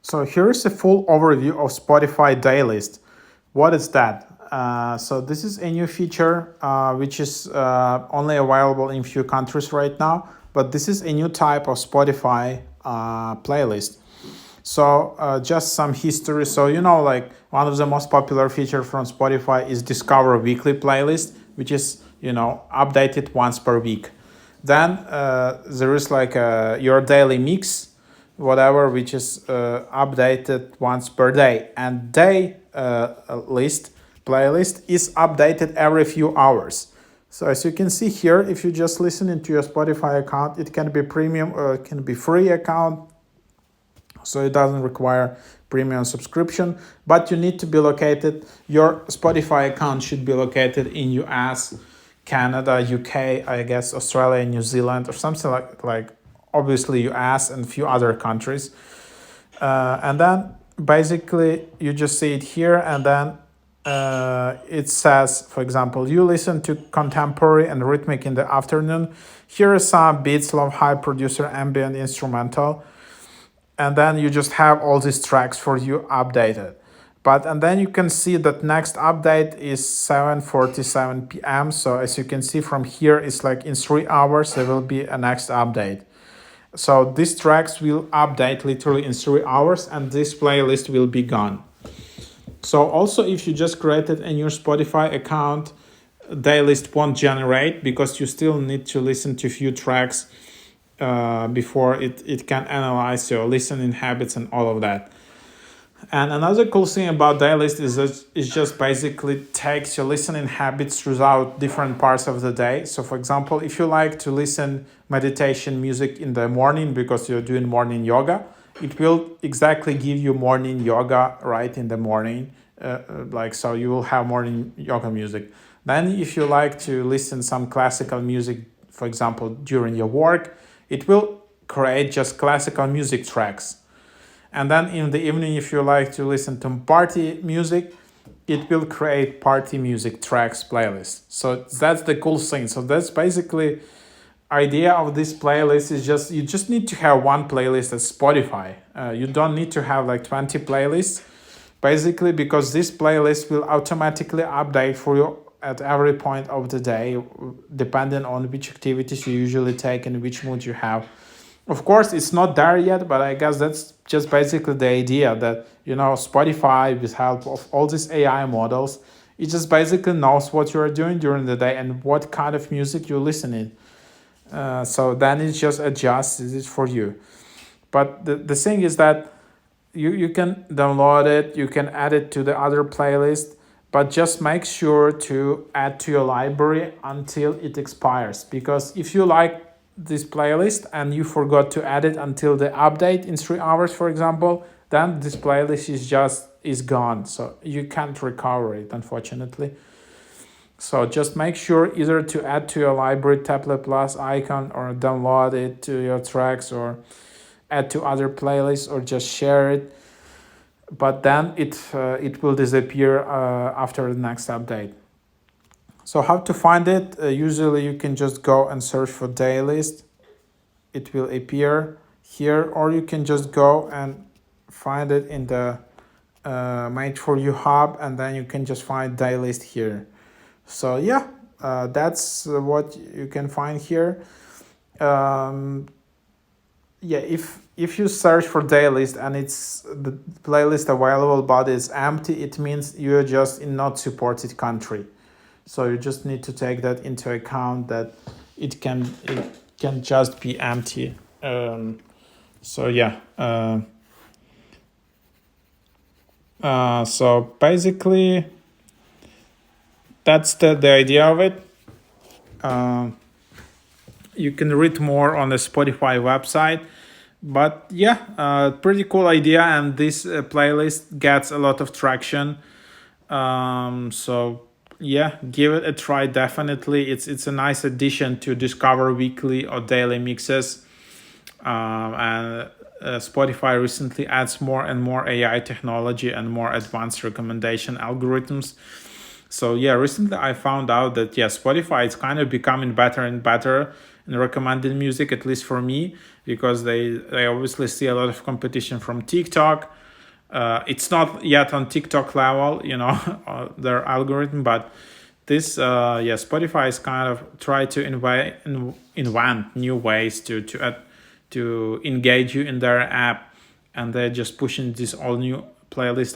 So here's a full overview of Spotify Daylist. What is that? So this is a new feature which is only available in few countries right now, but this is a new type of Spotify playlist. So just some history. So like one of the most popular feature from Spotify is Discover Weekly playlist, which is updated once per week. Then there is like your daily mix, whatever, which is updated once per day, and day list playlist is updated every few hours. So as you can see here, if you just listen into your Spotify account, it can be premium or it can be free account, so it doesn't require premium subscription, but you need to be located, your Spotify account should be located in US, Canada, UK, I guess Australia, New Zealand, or something like obviously US and a few other countries. And then basically you just see it here, and then it says, for example, you listen to contemporary and rhythmic in the afternoon. Here are some beats, love, high producer, ambient, instrumental, and then you just have all these tracks for you updated. And then you can see that next update is 7:47 p.m. So as you can see from here, it's like in 3 hours there will be a next update. So these tracks will update literally in 3 hours, and this playlist will be gone. So also, if you just created a new Spotify account, Daylist won't generate, because you still need to listen to a few tracks before it can analyze your listening habits and all of that. And another cool thing about Daylist is that it just basically takes your listening habits throughout different parts of the day. So for example, if you like to listen meditation music in the morning because you're doing morning yoga, it will exactly give you morning yoga right in the morning. So you will have morning yoga music. Then if you like to listen some classical music, for example, during your work, it will create just classical music tracks. And then in the evening, if you like to listen to party music, it will create party music tracks playlist. So that's the cool thing. So that's basically idea of this playlist is just, you just need to have one playlist at Spotify. You don't need to have like 20 playlists, basically, because this playlist will automatically update for you at every point of the day, depending on which activities you usually take and which mood you have. Of course, it's not there yet, but I guess that's just basically the idea that, Spotify, with help of all these AI models, it just basically knows what you are doing during the day and what kind of music you're listening. So then it just adjusts it for you. But the thing is that you can download it, you can add it to the other playlist, but just make sure to add to your library until it expires. Because if you like this playlist and you forgot to add it until the update in 3 hours, for example, then this playlist is gone. So you can't recover it, unfortunately. So just make sure either to add to your library tablet plus icon, or download it to your tracks, or add to other playlists, or just share it. But then it will disappear after the next update. So how to find it? Usually you can just go and search for Daylist. It will appear here, or you can just go and find it in the Made For You hub, and then you can just find Daylist here. So yeah, that's what you can find here. If you search for Daylist and it's the playlist available but it's empty, it means you're just in not supported country. So you just need to take that into account, that it can just be empty. So basically that's the idea of it. You can read more on the Spotify website. But yeah, pretty cool idea, and this playlist gets a lot of traction. So yeah, give it a try. Definitely, it's a nice addition to Discover weekly or daily mixes. And Spotify recently adds more and more AI technology and more advanced recommendation algorithms. So yeah, recently I found out that Spotify is kind of becoming better and better in recommending music, at least for me, because they obviously see a lot of competition from TikTok. It's not yet on TikTok level, their algorithm, but this, Spotify is kind of try to invent new ways to engage you in their app, and they're just pushing this all new playlist